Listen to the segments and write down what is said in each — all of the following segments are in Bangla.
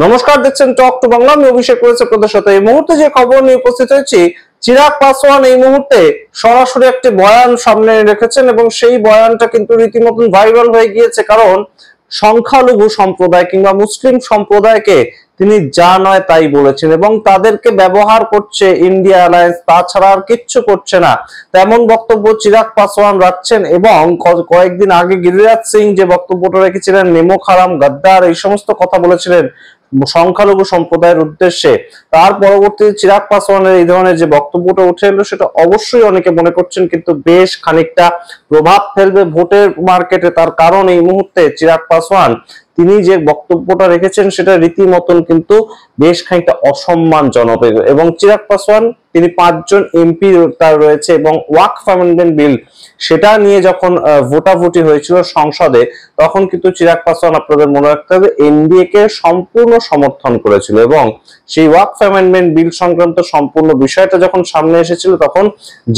নমস্কার, দেখছেন টক টু বাংলা। আমি অভিষেক করেছি আপনাদের সাথে। এই মুহূর্তে যে খবর নিয়ে উপস্থিত হয়েছি, চিরাগ পাসওয়ান এই মুহূর্তে সরাসরি একটি বয়ান সামনে রেখেছেন এবং সেই বয়ানটা কিন্তু রীতিমতন ভাইরাল হয়ে গিয়েছে। কারণ সংখ্যালঘু সম্প্রদায় কিংবা মুসলিম সম্প্রদায়কে তিনি যা নয় তাই বলেছেন এবং তাদেরকে ব্যবহার করছে ইন্ডিয়া অ্যালায়েন্স, তাছাড়া আর কিচ্ছু করছে না, তেমন বক্তব্য চিরাগ পাসওয়ান রাখছেন। এবং কয়েকদিন আগে গিরিরাজ সিং যে বক্তব্যটা রেখেছিলেন, নেমো হারাম, গাদ্দার, এই সমস্ত কথা বলেছিলেন সংখ্যালঘু সম্প্রদায়ের উদ্দেশ্যে, তার পরবর্তীতে চিরাগ পাসওয়ানের এই ধরনের যে বক্তব্যটা উঠে এলো, সেটা অবশ্যই অনেকে মনে করছেন কিন্তু বেশ খানিকটা প্রভাব ফেলবে ভোটের মার্কেটে। তার কারণ এই মুহূর্তে চিরাগ পাসওয়ান তিনি যে বক্তব্যটা রেখেছেন সেটা রীতিমতন কিন্তু বেশ খানিকটা অসম্মানজনক। এবং চিরাগ পাসওয়ান তিনি 5 জন এমপি তার রয়েছে এবং ওয়াকফ অ্যামেন্ডমেন্ট বিল সেটা নিয়ে যখন ভোটাভুটি হয়েছিল সংসদে, তখন কিন্তু চিরাগ পাসওয়ান, আপনাদের মনে রাখতে হবে, এনডিএ কে সম্পূর্ণ সমর্থন করেছিল এবং সেই ওয়াকফ অ্যামেন্ডমেন্ট বিল সংক্রান্ত সম্পূর্ণ বিষয়টা যখন সামনে এসেছিল, তখন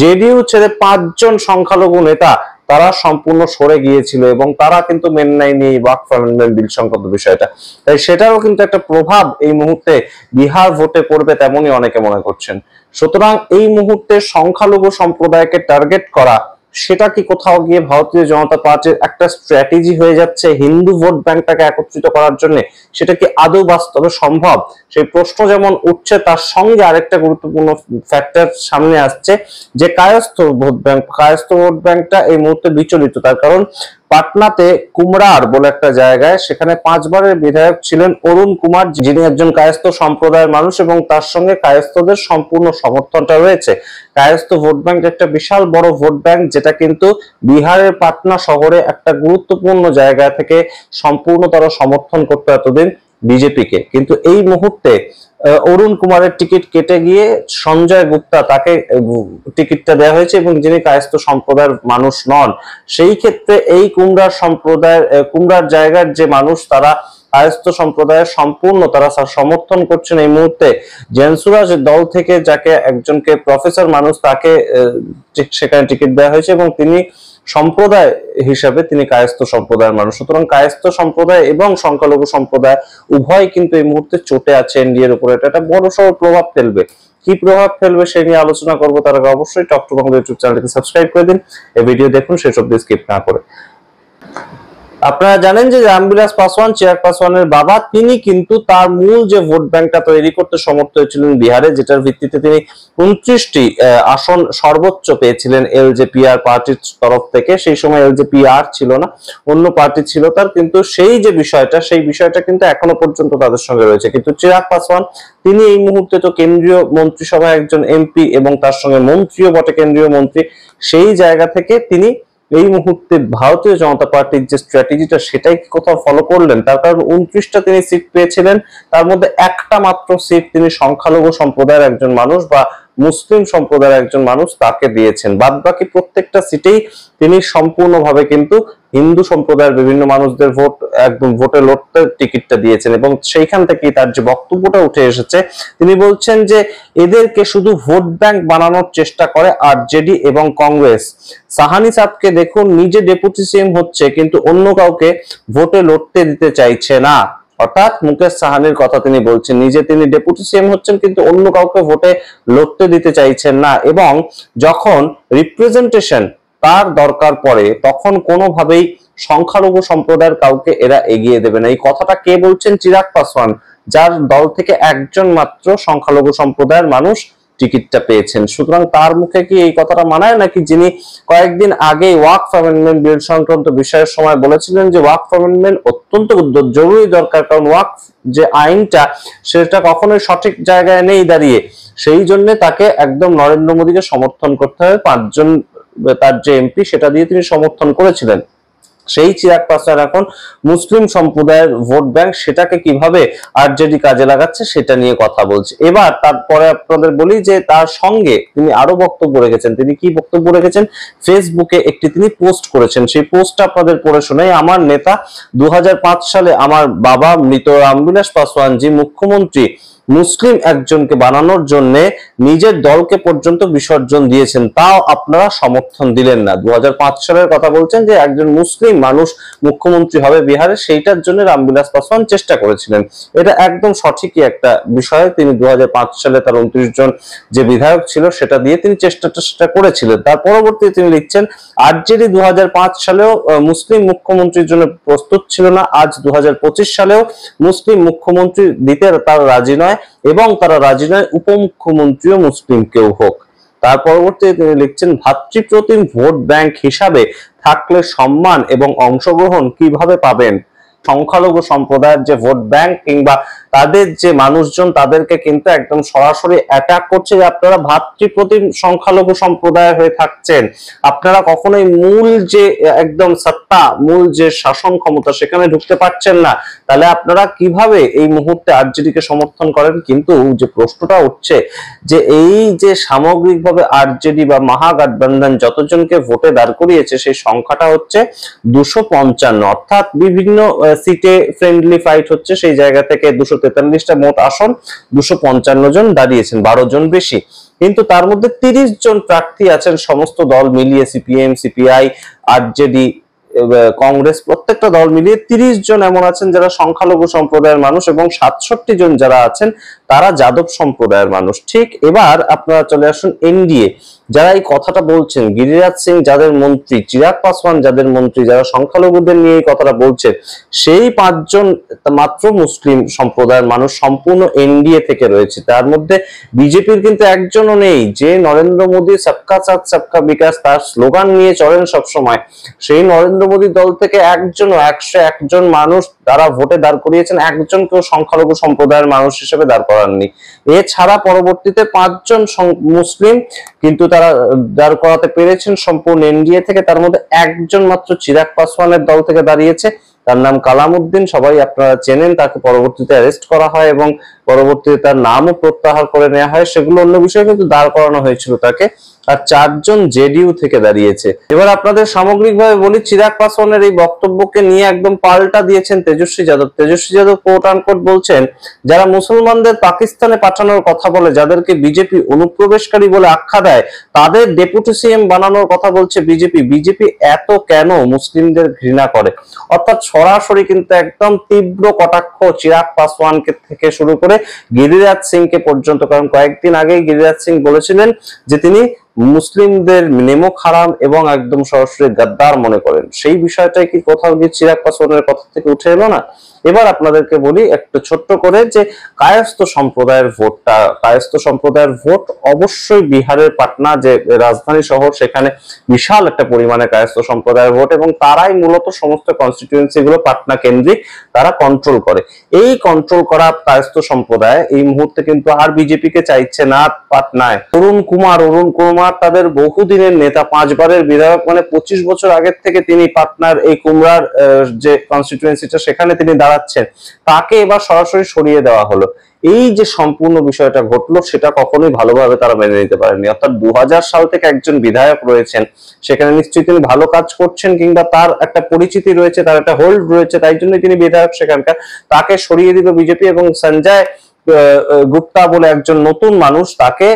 জেডিইউ ছেড়ে 5 জন সংখ্যালঘু নেতা তারা সম্পূর্ণ সরে গিয়েছিল এবং তারা কিন্তু মেনে নেয়নি ওয়াকফ অ্যামেন্ডমেন্ট বিল সংক্রান্ত বিষয়টা। তাই সেটারও কিন্তু একটা প্রভাব এই মুহূর্তে বিহার ভোটে পড়বে, তেমনই অনেকে মনে করছেন। সুতরাং এই মুহূর্তে সংখ্যালঘু সম্প্রদায়কে টার্গেট করা, সেটা কি কোথাও গিয়ে ভারতীয় জনতা পার্টির একটা স্ট্র্যাটেজি হয়ে যাচ্ছে হিন্দু ভোট ব্যাংকটাকে একত্রিত করার জন্য? সেটা কি আদৌ বাস্তবে সম্ভব? সেই প্রশ্ন যেমন উঠছে, তার সঙ্গে আরেকটা গুরুত্বপূর্ণ ফ্যাক্টর সামনে আসছে যে কায়স্থ ভোট ব্যাংকটা এই মুহূর্তে বিচলিত। তার কারণ পাটনাতে কুমড়ার বলে একটা জায়গায়, সেখানে 5 বারের বিধায়ক ছিলেন অরুণ কুমার, যিনি একজন কায়স্থ সম্প্রদায়ের মানুষ এবং তার সঙ্গে কায়স্থদের সম্পূর্ণ সমর্থনটা রয়েছে। কায়স্থ ভোট ব্যাংক একটা বিশাল বড় ভোট ব্যাংক, যেটা কিন্তু বিহারের পাটনা শহরে একটা গুরুত্বপূর্ণ জায়গা থেকে সম্পূর্ণ তারা সমর্থন করতে এতদিন বিজেপিকে। কিন্তু এই মুহূর্তে অরুণ কুমারের টিকিট কেটে গিয়ে সঞ্জয় গুপ্তা, তাকে টিকিটটা দেওয়া হয়েছে এবং যিনি কায়স্থ সম্প্রদায়ের মানুষ নন। সেই ক্ষেত্রে এই কুমড়ার জায়গার যে মানুষ, তারা কায়স্থ সম্প্রদায়ের সম্পূর্ণ তারা সমর্থন করছেন। এই মুহূর্তে জেনসুরাজ দল থেকে যাকে একজনকে প্রফেসর মানুষ, তাকে সেখানে টিকিট দেওয়া হয়েছে এবং তিনি সম্প্রদায় হিসাবে তিনি কায়স্থ সম্প্রদায়ের মানুষ। সুতরাং কায়স্থ সম্প্রদায় এবং সংখ্যালঘু সম্প্রদায় উভয় কিন্তু এই মুহূর্তে চটে আছে এনডিএর উপরে। এটা একটা বড় সড় প্রভাব ফেলবে। কি প্রভাব ফেলবে সে নিয়ে আলোচনা করবো। তার আগে অবশ্যই টক টু বাংলা ইউটিউব চ্যানেলকে সাবস্ক্রাইব করে দিন, এই ভিডিও দেখুন শেষ অবধি স্কিপ না করে। আপনারা জানেন যে রামবিলাস পাসওয়ান, চিরাগ পাসওয়ানের বাবা, তিনি কিন্তু তার মূল যে ভোট ব্যাংকটা তৈরি করতে সমর্থ হয়েছিলেন বিহারে, যেটার ভিত্তিতে তিনি 29টি আসন সর্বোচ্চ পেয়েছিলেন এলজেপিআর পার্টির তরফ থেকে। সেই সময় এলজেপিআর ছিল না, অন্য পার্টি ছিল তার, কিন্তু সেই যে বিষয়টা, সেই বিষয়টা কিন্তু এখনো পর্যন্ত তাদের সঙ্গে রয়েছে। কিন্তু চিরাগ পাসওয়ান তিনি এই মুহূর্তে তো কেন্দ্রীয় মন্ত্রিসভায় একজন এমপি এবং তার সঙ্গে মন্ত্রীও বটে, কেন্দ্রীয় মন্ত্রী। সেই জায়গা থেকে তিনি এই মুহূর্তে ভারতীয় জনতা পার্টির যে স্ট্র্যাটেজিটা, সেটাই কোথাও ফলো করলেন। তার কারণ 29টা তিনি সিট পেয়েছিলেন, তার মধ্যে একটা মাত্র সিট তিনি সংখ্যালঘু সম্প্রদায়ের একজন মানুষ বা মুসলিম সম্প্রদায়ের একজন মানুষ তাকে দিয়েছেন। বাদ বাকি প্রত্যেকটা সিটেই তিনি সম্পূর্ণভাবে কিন্তু হিন্দু সম্প্রদায়ের বিভিন্ন মানুষদের ভোটে লড়তে টিকিটটা দিয়েছেন। এবং সেইখান থেকেই তার যে বক্তব্যটা উঠে এসেছে, তিনি বলছেন যে এদেরকে শুধু ভোট ব্যাংক বানানোর চেষ্টা করে আরজেডি এবং কংগ্রেস। সাহানি সাহেবকে দেখুন, নিজে ডেপুটি সিএম হচ্ছে কিন্তু অন্য কাউকে ভোটে লড়তে দিতে চাইছে না। অর্থাৎ মুকেশ সাহানির কথা তিনি বলছেন, নিজে তিনি ডেপুটি সিএম হচ্ছেন কিন্তু অন্য কাউকে ভোটে লড়তে দিতে চাইছেন না। এবং যখন রিপ্রেজেন্টেশন তার দরকার পড়ে, তখন কোনোভাবেই সংখ্যালঘু সম্প্রদায়ের কাউকে এরা এগিয়ে দেবে না। এই কথাটা কে বলছেন? চিরাগ পাসওয়ান, যার দল থেকে একজন মাত্র সংখ্যালঘু সম্প্রদায়ের মানুষ টিকিটটা পেয়েছেন। সুতরাং তার মুখে কি এই কথাটা মানায় নাকি, যিনি কয়েকদিন আগে ওয়াকফ অ্যামেন্ডমেন্ট বিল সংক্রান্ত বিষয়ের সময় বলেছিলেন যে ওয়াকফ অ্যামেন্ডমেন্ট অত্যন্ত জরুরি দরকার, কারণ ওয়াকফ যে আইনটা সেটা কখনোই সঠিক জায়গায় নেই দাঁড়িয়ে, সেই জন্য তাকে একদম নরেন্দ্র মোদীকে সমর্থন করতে হবে। 5 জন তার যে এমপি, সেটা দিয়ে তিনি সমর্থন করেছিলেন। সেই চিরাগ পাসওয়ান এখন মুসলিম সম্প্রদায়ের ভোট ব্যাংক, সেটাকে কিভাবে আরজেডি কাজে লাগাচ্ছে সেটা নিয়ে কথা বলছে। এবার তারপরে আপনাদের বলি যে তার সঙ্গে তিনি আরো বক্তব্য রেখেছেন। তিনি কি বক্তব্য রেখেছেন? ফেসবুকে একটি তিনি পোস্ট করেছেন, সেই পোস্টটা আপনাদের পড়ে শোনাই। আমার নেতা 2005 সালে আমার বাবা মৃত রামবিলাস পাসওয়ান জি মুখ্যমন্ত্রী মুসলিম একজনকে বানানোর জন্য নিজের দলকে পর্যন্ত বিসর্জন দিয়েছেন, তাও আপনারা সমর্থন দিলেন না। 2005 সালের কথা বলছেন যে একজন মুসলিম মানুষ মুখ্যমন্ত্রী হবে বিহারে, সেইটার জন্য রামবিলাস পাসওয়ান চেষ্টা করেছিলেন। এটা একদম সঠিকই একটা বিষয়। তিনি 2005 সালে তার 29 জন যে বিধায়ক ছিল সেটা দিয়ে তিনি চেষ্টা করেছিলেন। তার পরবর্তীতে তিনি লিখছেন আরজেডি 2005 সালেও মুসলিম মুখ্যমন্ত্রীর জন্য প্রস্তুত ছিল না, আজ 2025 সালেও মুসলিম মুখ্যমন্ত্রী দিতে তারা রাজি নয়, এবং তারা রাজি নয় উপমুখ্যমন্ত্রীও মুসলিম কেউ হোক। তার পরবর্তীতে তিনি লিখছেন ভাতৃপ্রতিম ভোট ব্যাংক হিসাবে থাকলে সম্মান এবং অংশগ্রহণ কিভাবে পাবেন? সংখ্যালঘু সম্প্রদায়ের যে ভোট ব্যাংক কিংবা তাদের যে মানুষজন, তাদেরকে কিন্তু একদম সরাসরি অ্যাটাক করছে যে আপনারা ভাতৃপ্রতিম সংখ্যালঘু সম্প্রদায় হয়ে থাকছেন, আপনারা কখনোই মূল যে একদম সত্তা, মূল যে শাসন ক্ষমতা সেখানে ঢুকতে পারছেন না, তাহলে আপনারা কিভাবে এই মুহূর্তে আরজেডিকে সমর্থন করেন? কিন্তু যে প্রশ্নটা উঠছে যে এই যে সামগ্রিকভাবে আরজেডি বা মহাগঠবন্ধন যতজনকে ভোটে দাঁড় করিয়েছে সেই সংখ্যাটা হচ্ছে 255, অর্থাৎ বিভিন্ন সিটে ফ্রেন্ডলি ফাইট হচ্ছে, সেই জায়গা থেকে 243টা মোট আসন 255 জন দাঁড়িয়েছেন, 12 জন বেশি। কিন্তু তার মধ্যে 30 জন প্রার্থী আছেন সমস্ত দল মিলিয়ে, সিপিএম, সিপিআই, আরজেডি, কংগ্রেস, প্রত্যেকটা দল মিলিয়ে 30 জন এমন আছেন যারা সংখ্যালঘু সম্প্রদায়ের মানুষ, এবং 67 জন যারা আছেন তারা যাদব সম্প্রদায়ের মানুষ। ঠিক এবার আপনারা চলে আসুন এনডিএ, যারা এই কথাটা বলছেন, গিরিরাজ সিং যাদের মন্ত্রী, চিরাগ পাসওয়ান যাদের মন্ত্রী, যারা সংখ্যালঘুদের নিয়ে এই কথাটা বলছেন, সেই 5 জন মাত্র মুসলিম সম্প্রদায়ের মানুষ সম্পূর্ণ এনডিএ থেকে রয়েছে। তার মধ্যে বিজেপির কিন্তু একজনও নেই, যে নরেন্দ্র মোদী সবকা সাথ সবকা বিকাশ তার স্লোগান নিয়ে চলেন সবসময়, সেই নরেন্দ্র মোদী দল থেকে একজনও, 101 জন মানুষ তারা ভোটে দাঁড় করিয়েছেন, একজনকেও সংখ্যালঘু সম্প্রদায়ের মানুষ হিসেবে দাঁড় করাননি। এছাড়া পরবর্তীতে 5 জন মুসলিম কিন্তু তারা দাঁড় করাতে পেরেছেন সম্পূর্ণ এনডিএ থেকে, তার মধ্যে একজন মাত্র চিরাগ পাসওয়ানের দল থেকে দাঁড়িয়েছে, তার নাম কালামউদ্দিন, সবাই আপনারা চেনেন। তাকে পরবর্তীতে অ্যারেস্ট করা হয় এবং পরবর্তীতে তার নামও প্রত্যাহার করে নেওয়া হয়, সেগুলো অন্য বিষয়, কিন্তু দাঁড় করানো হয়েছিল তাকে। আর 4 জন জেডিইউ থেকে দাঁড়িয়েছে। এবার আপনাদের সামগ্রিকভাবে বলি, চিরাগ পাসওয়ানের এই বক্তব্যকে নিয়ে একদম পাল্টা দিয়েছেন তেজস্বী যাদব। তেজস্বী যাদব কোট আনকোট বলছেন যারা মুসলমানদের পাকিস্তানে পাঠানোর কথা বলে, যাদেরকে বিজেপি অনুপ্রবেশকারী বলে আখ্যা দেয়, তাদের ডেপুটি সিএম বানানোর কথা বলছে বিজেপি। বিজেপি এত কেন মুসলিমদের ঘৃণা করে? অর্থাৎ সরাসরি কিন্তু একদম তীব্র কটাক্ষ চিরাগ পাসওয়ানকে থেকে শুরু করে গিরিরাজ সিংকে পর্যন্ত। কারণ কয়েকদিন আগেই গিরিরাজ সিং বলেছিলেন যে তিনি মুসলিমদের নেমক হারাম এবং একদম সরাসরি গাদ্দার মনে করেন। সেই বিষয়টাই কি কোথাও গিয়ে চিরাগ পাসওয়ানের কথা থেকে উঠে এলো না? এবার আপনাদেরকে বলি একটু ছোট্ট করে যে কায়স্থ সম্প্রদায়ের ভোটটা, কায়স্থ সম্প্রদায়ের ভোট অবশ্যই বিহারের পাটনা যে রাজধানী শহর, সেখানে বিশাল একটা পরিমাণে কায়স্থ সম্প্রদায়ের ভোট, এবং তারাই মূলত সমস্ত কনস্টিটিউয়েন্সি গুলো পাটনা কেন্দ্রিক তারা কন্ট্রোল করে। এই কন্ট্রোল করা কায়স্থ সম্প্রদায় এই মুহূর্তে কিন্তু আর বিজেপিকে চাইছে না পাটনায়। অরুণ কুমার তাদের বহুদিনের নেতা, 5 বারের বিধায়ক, মানে 25 বছর আগের থেকে তিনি পাটনার এই কুমড়ার যে কনস্টিটিউয়েন্সিটা সেখানে তিনি দাঁড়াচ্ছেন, তাকে এবার সরাসরি সরিয়ে দেওয়া হলো। এই যে সম্পূর্ণ বিষয়টা ঘটলো সেটা কখনোই ভালোভাবে তারা মেনে নিতে পারেনি। অর্থাৎ 2000 সাল থেকে একজন বিধায়ক রয়েছেন, সেখানে নিশ্চয়ই তিনি ভালো কাজ করছেন কিংবা তার একটা পরিচিতি রয়েছে, তার একটা হোল্ড রয়েছে, তাই জন্যই তিনি বিধায়ক সেখানকার। তাকে সরিয়ে দিল বিজেপি এবং সঞ্জয় গুপ্তা বলে একজন নতুন মানুষ তাকে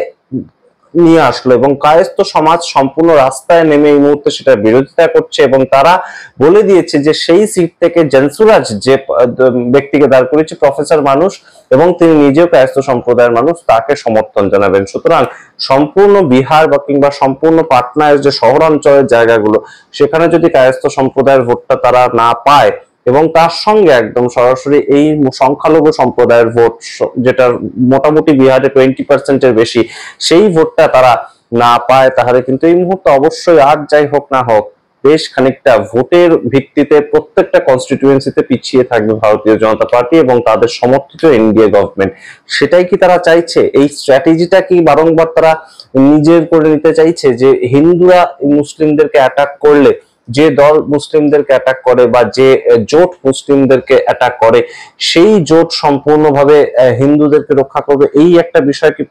নিয়ে আসলো, এবং কায়স্থ সমাজ সম্পূর্ণ রাস্তায় নেমে এই মুহূর্তে সেটা বিরোধিতা করছে, এবং তারা বলে দিয়েছে যে সেই সিট থেকে জনসুরাজ যে ব্যক্তিকে দাঁড় করেছে, প্রফেসর মানুষ এবং তিনি নিজেও কায়স্থ সম্প্রদায়ের মানুষ, তাকে সমর্থন জানাবেন। সুতরাং সম্পূর্ণ বিহার বা কিংবা সম্পূর্ণ পাটনার যে শহরাঞ্চলের জায়গাগুলো, সেখানে যদি কায়স্থ সম্প্রদায়ের ভোটটা তারা না পায় এবং তার সঙ্গে একদম সরাসরি এই সংখ্যালঘু সম্প্রদায়ের ভোট, যেটা মোটামুটি বিহারে 20% বেশি, সেই ভোটটা তারা না পায়, তাহলে কিন্তু এই মুহূর্তে অবশ্যই আর যাই হোক না হোক বেশ খানিকটা ভোটের ভিত্তিতে প্রত্যেকটা কনস্টিটিউয়েন্সিতে পিছিয়ে থাকবে ভারতীয় জনতা পার্টি এবং তাদের সমর্থিত এনডিএ গভর্নমেন্ট। সেটাই কি তারা চাইছে? এই স্ট্র্যাটেজিটা কি বারংবার তারা নিজের করে নিতে চাইছে যে হিন্দুরা মুসলিমদেরকে অ্যাটাক করলে, যে দল মুসলিমদেরকে অ্যাটাক করে বা যে জোট মুসলিমদেরকে অ্যাটাক করে, সেই জোট সম্পূর্ণভাবে হিন্দুদেরকে রক্ষা করবে, এই একটা বিষয়কে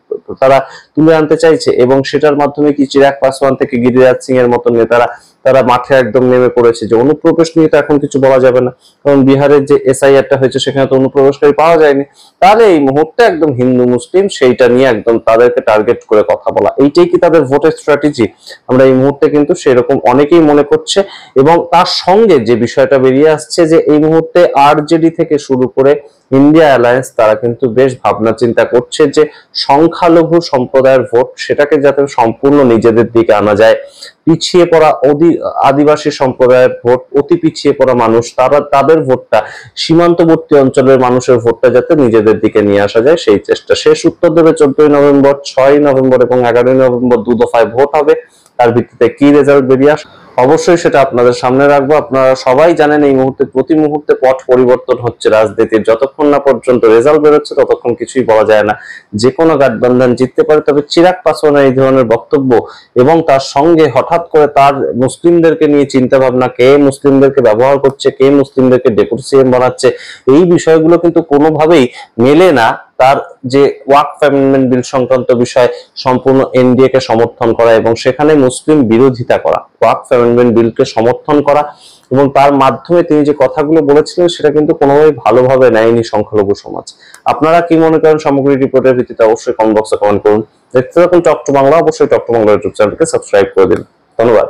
তারা তুলে আনতে চাইছে? এবং সেটার মাধ্যমে কি চিরাগ পাসওয়ান থেকে গিরিরাজ সিং এর মতো নেতারা তারা মাঠে একদম নেমে পড়েছে যে অনুপ্রবেশ নিয়ে তো এখন কিছু বলা যাবে না, কারণ বিহারের যে এসআইআরটা হয়েছে সেখানে তো অনুপ্রবেশকারী পাওয়া যায়নি। তাহলে এই মুহূর্তে একদম হিন্দু মুসলিম সেইটা নিয়ে একদম তাদেরকে টার্গেট করে কথা বলা, এইটাই কি তাদের ভোটের স্ট্র্যাটেজি? আমরা এই মুহূর্তে কিন্তু সেরকম অনেকেই মনে করছে। এবং তার সঙ্গে যে বিষয়টা বেরিয়ে আসছে যে এই মুহূর্তে আরজেডি থেকে শুরু করে ইন্ডিয়া অ্যালায়েন্স তারা কিন্তু বেশ ভাবনা চিন্তা করছে যে সংখ্যালঘু সম্প্রদায়ের ভোট সেটাকে যাতে সম্পূর্ণ নিজেদের দিকে আনা যায়। পিছিয়ে পড়া আদিবাসী সম্প্রদায়ের ভোট, অতি পিছিয়ে পড়া মানুষ, তাদের ভোটটা, সীমান্তবর্তী অঞ্চলের মানুষের ভোটটা যাতে নিজেদের দিকে নিয়ে আসা যায় সেই চেষ্টা। শেষ উত্তর দেবে 14ই নভেম্বর, 6ই নভেম্বর এবং 11ই নভেম্বর 2 দফায় ভোট হবে। তার ভিত্তিতে কি রেজাল্ট বেরিয়ে আসে অবশ্যই সেটা আপনাদের সামনে রাখবো। আপনারা সবাই জানেন এই মুহূর্তে প্রতি মুহূর্তে পট পরিবর্তন হচ্ছে রাজনীতির, যতক্ষণ না পর্যন্ত রেজাল্ট বেরোচ্ছে ততক্ষণ কিছুই বলা যায় না। যে কোনো গঠবন্ধন জিততে পারে, তবে চিরাগ পাসওয়ানের এই ধরনের বক্তব্য এবং তার সঙ্গে হঠাৎ করে তার মুসলিমদেরকে নিয়ে চিন্তা ভাবনা, কে মুসলিমদেরকে ব্যবহার করছে, কে মুসলিমদেরকে ডেপুটি সিএম বানাচ্ছে, এই বিষয়গুলো কিন্তু কোনোভাবেই মেলে না তার যে ওয়াকফ অ্যামেন্ডমেন্ট বিল সংক্রান্ত বিষয় সম্পূর্ণ এনডিএ কে সমর্থন করা এবং সেখানে মুসলিম বিরোধিতা করা, ওয়াকফ অ্যামেন্ডমেন্ট বিলকে সমর্থন করা এবং তার মাধ্যমে তিনি যে কথাগুলো বলেছিলেন সেটা কিন্তু কোনোভাবেই ভালোভাবে নেয়নি সংখ্যালঘু সমাজ। আপনারা কি মনে করেন সামগ্রিক রিপোর্টের ভিত্তিতে অবশ্যই কমেন্ট বক্সে কমেন্ট করুন। দেখতে থাকুন টক টু বাংলা, অবশ্যই টক টু বাংলা ইউটিউব চ্যানেলকে সাবস্ক্রাইব করে দিন। ধন্যবাদ।